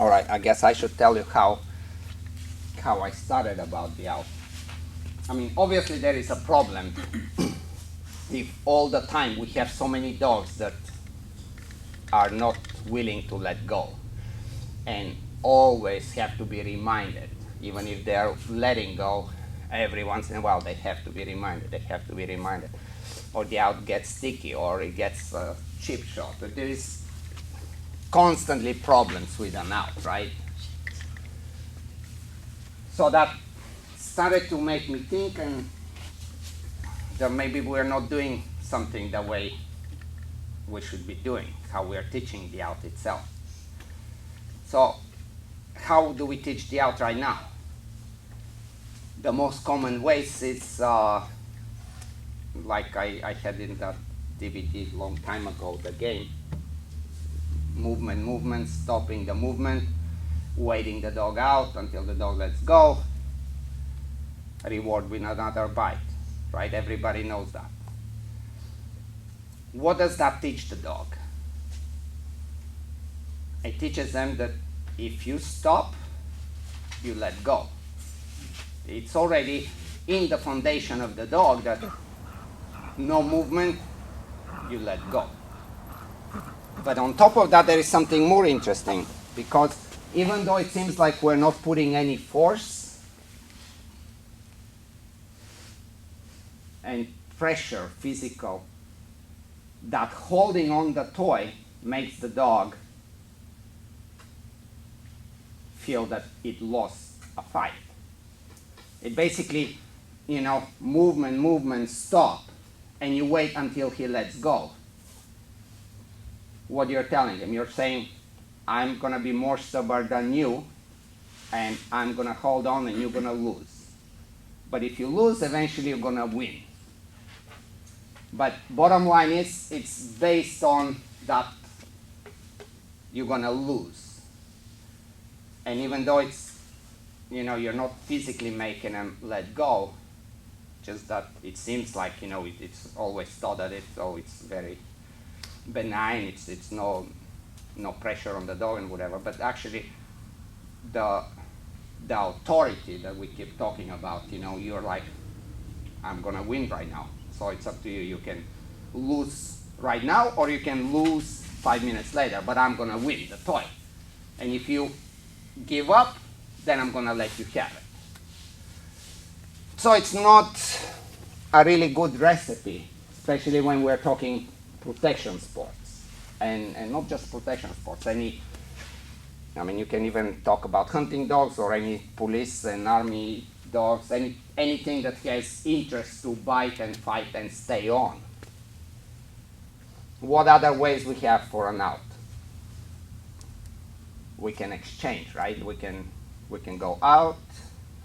All right, I guess I should tell you how I started about the out. I mean, obviously there is a problem if all the time we have so many dogs that are not willing to let go and always have to be reminded, even if they're letting go, every once in a while they have to be reminded, or the out gets sticky, or it gets a chip shot. But there is constantly problems with an out, right? So that started to make me think, and that maybe we're not doing something the way we should be doing, how we're teaching the out itself. So how do we teach the out right now? The most common ways is like I had in that DVD a long time ago, the game. Movement, stopping the movement, waiting the dog out until the dog lets go, reward with another bite, right? Everybody knows that. What does that teach the dog? It teaches them that if you stop, you let go. It's already in the foundation of the dog that no movement, you let go. But on top of that, there is something more interesting, because even though it seems like we're not putting any force and pressure, physical, that holding on the toy makes the dog feel that it lost a fight. It basically, movement, stop, and you wait until he lets go. What you're telling him, you're saying, I'm going to be more stubborn than you, and I'm going to hold on and you're going to lose. But if you lose, eventually you're going to win. But bottom line is, it's based on that you're going to lose. And even though it's, you're not physically making them let go, just that it seems like, it's always thought that it's very benign, it's no pressure on the dog and whatever, but actually the authority that we keep talking about, you're like, I'm gonna win right now, so it's up to you. You can lose right now, or you can lose 5 minutes later, but I'm gonna win the toy. And if you give up, then I'm gonna let you have it. So it's not a really good recipe, especially when we're talking protection sports, and not just protection sports. You can even talk about hunting dogs or any police and army dogs, anything that has interest to bite and fight and stay on. What other ways we have for an out? We can exchange, right? We can go out,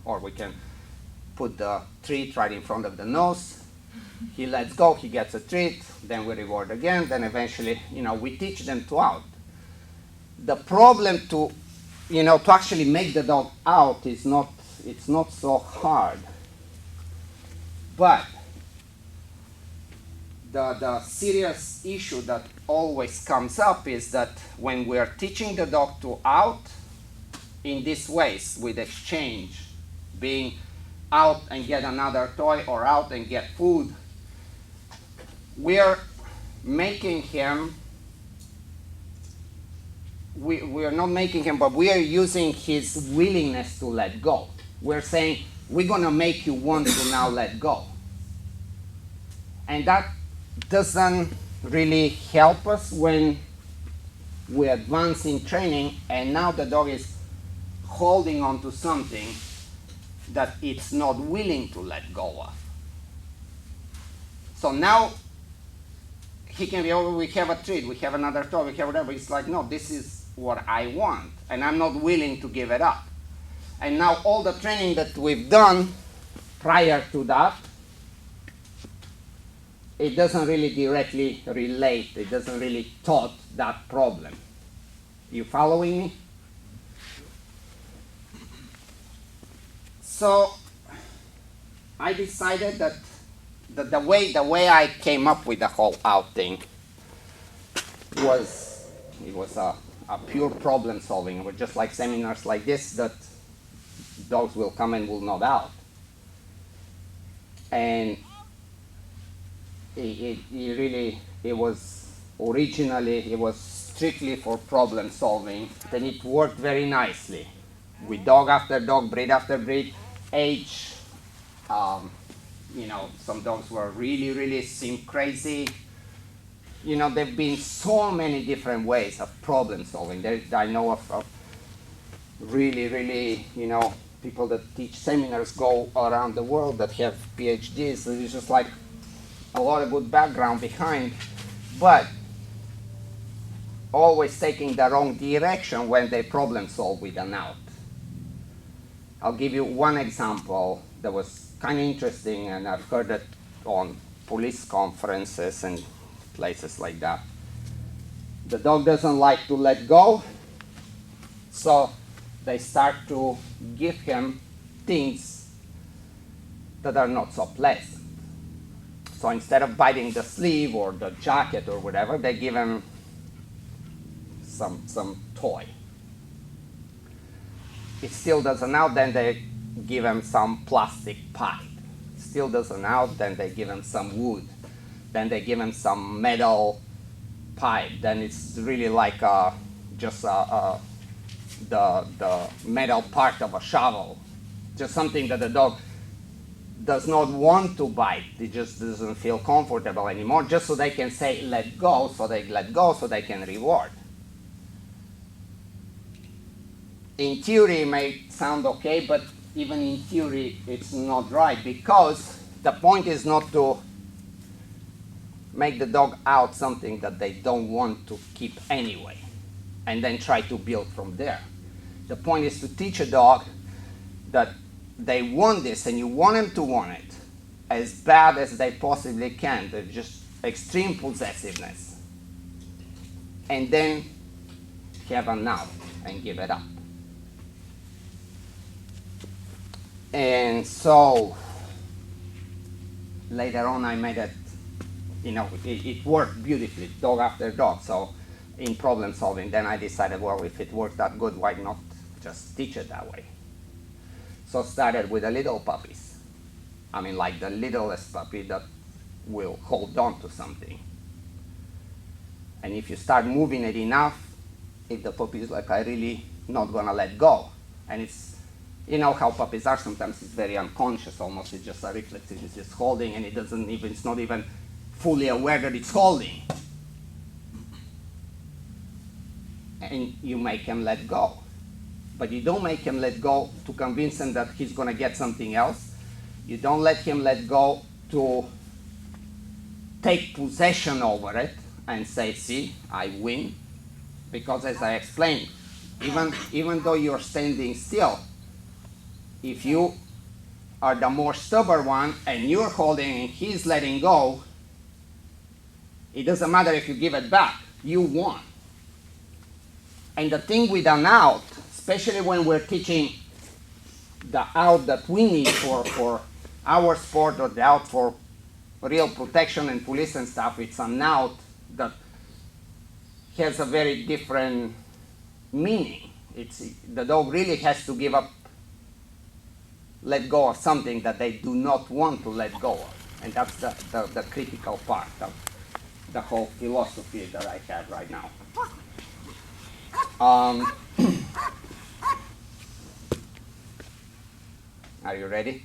or we can put the treat right in front of the nose. He lets go, he gets a treat, then we reward again, then eventually, we teach them to out. The problem to actually make the dog out it's not so hard. But the serious issue that always comes up is that when we are teaching the dog to out in these ways, with exchange, being out and get another toy, or out and get food, we're making him, we're not making him, but we are using his willingness to let go. We're saying, we're going to make you want to now let go. And that doesn't really help us when we advance in training, and now the dog is holding on to something that it's not willing to let go of. So now he can be, we have a treat, we have another toy, we have whatever. It's like, no, this is what I want, and I'm not willing to give it up. And now all the training that we've done prior to that, it doesn't really directly relate, it doesn't really taught that problem. You following me? So I decided that the way I came up with the whole out thing was, it was a a pure problem solving. We're just like seminars like this that dogs will come and will nod out. And it was originally, it was strictly for problem solving. Then it worked very nicely with dog after dog, breed after breed, age. You know, some dogs were really seemed crazy. You know, there have been so many different ways of problem solving. I know of really, you know, people that teach seminars go around the world that have PhDs. So it's just like a lot of good background behind, but always taking the wrong direction when they problem solve with an out. I'll give you one example that was kind of interesting, and I've heard it on police conferences and places like that. The dog doesn't like to let go, so they start to give him things that are not so pleasant. So instead of biting the sleeve or the jacket or whatever, they give him some toy. It still doesn't out, then they give him some plastic pipe. Still doesn't out, then they give him some wood. Then they give him some metal pipe. Then it's really like just the metal part of a shovel. Just something that the dog does not want to bite. It just doesn't feel comfortable anymore, just so they can say, let go, so they let go, so they can reward. In theory, it may sound okay, but even in theory, it's not right, because the point is not to make the dog out something that they don't want to keep anyway, and then try to build from there. The point is to teach a dog that they want this, and you want them to want it as bad as they possibly can. They're just extreme possessiveness. And then have a now and give it up. And so later on I made it, you know, it worked beautifully, dog after dog. So in problem solving, then I decided, well, if it worked that good, why not just teach it that way? So started with the little puppies. I mean, like the littlest puppy that will hold on to something. And if you start moving it enough, if the puppy is like, I really not gonna let go. And it's, you know how puppies are, sometimes it's very unconscious almost, it's just a reflex, it's just holding, and it's not even fully aware that it's holding. And you make him let go. But you don't make him let go to convince him that he's gonna get something else. You don't let him let go to take possession over it and say, see, I win. Because as I explained, even though you're standing still, if you are the more stubborn one and you're holding and he's letting go, it doesn't matter if you give it back, you won. And the thing with an out, especially when we're teaching the out that we need for our sport, or the out for real protection and police and stuff, it's an out that has a very different meaning. The dog really has to give up, let go of something that they do not want to let go of. And that's the critical part of the whole philosophy that I have right now. Are you ready?